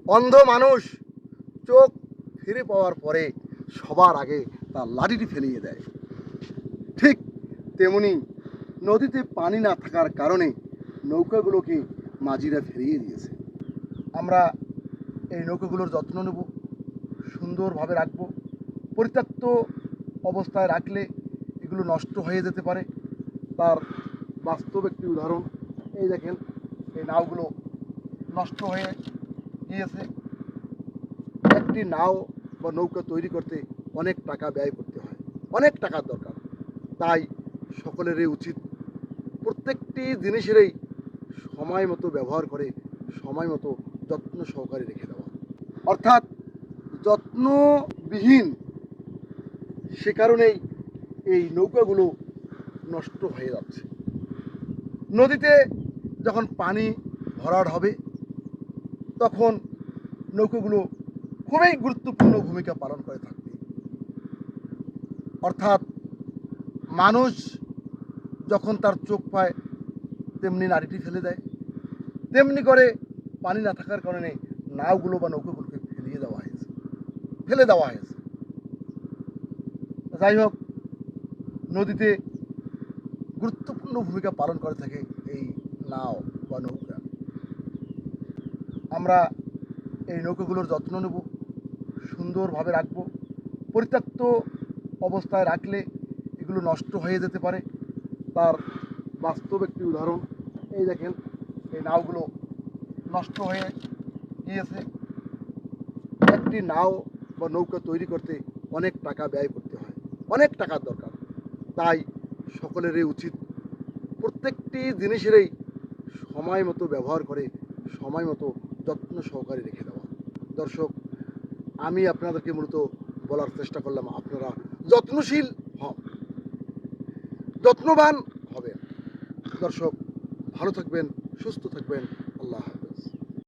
অন্ধ মানুষ চোখ ফিরে পাওয়ার পরে সবার আগে তার লাঠিটি ফেলিয়ে দেয়। ঠিক তেমনি নদীতে পানি না থাকার কারণে নৌকাগুলোকে মাঝিরা ফিরিয়ে দিয়েছে। আমরা এই নৌকাগুলোর যত্ন নেব, সুন্দরভাবে রাখব। পরিত্যক্ত অবস্থায় রাখলে এগুলো নষ্ট হয়ে যেতে পারে। তার বাস্তব একটি উদাহরণ এই দেখেন, এই নাওগুলো নষ্ট হয়ে গিয়েছে। একটি নাও বা নৌকা তৈরি করতে অনেক টাকা ব্যয় করতে হয়, অনেক টাকার দরকার। তাই সকলেরই উচিত প্রত্যেকটি জিনিসেরই সময় মতো ব্যবহার করে সময় মতো যত্ন সহকারে রেখে দেওয়া। অর্থাৎ যত্নবিহীন, সে কারণেই এই নৌকাগুলো নষ্ট হয়ে যাচ্ছে। নদীতে যখন পানি ভরাট হবে তখন নৌকাগুলো খুবই গুরুত্বপূর্ণ ভূমিকা পালন করে থাকবে। অর্থাৎ মানুষ যখন তার চোখ পায় তেমনি নাড়িটি ফেলে দেয়, তেমনি করে পানি না থাকার কারণে নাওগুলো বা নৌকাগুলোকে ফেলে দেওয়া হয়েছে। যাই হোক, নদীতে গুরুত্বপূর্ণ ভূমিকা পালন করে থাকে এই নাও বা নৌকা। আমরা এই নৌকাগুলোর যত্ন নেব, সুন্দরভাবে রাখব। পরিত্যক্ত অবস্থায় রাখলে এগুলো নষ্ট হয়ে যেতে পারে। তার বাস্তব একটি উদাহরণ এই দেখেন, এই নাওগুলো নষ্ট হয়ে গিয়েছে। একটি নাও বা নৌকা তৈরি করতে অনেক টাকা ব্যয় করতে হয়, অনেক টাকার দরকার। তাই সকলেরই উচিত প্রত্যেকটি জিনিসেরই সময় মতো ব্যবহার করে সময় মতো যত্ন সহকারে রেখে দেওয়া। দর্শক, আমি আপনাদেরকে মূলত বলার চেষ্টা করলাম আপনারা যত্নশীল হন, যত্নবান হবেন। দর্শক, ভালো থাকবেন, সুস্থ থাকবেন। আল্লাহ হাফেজ।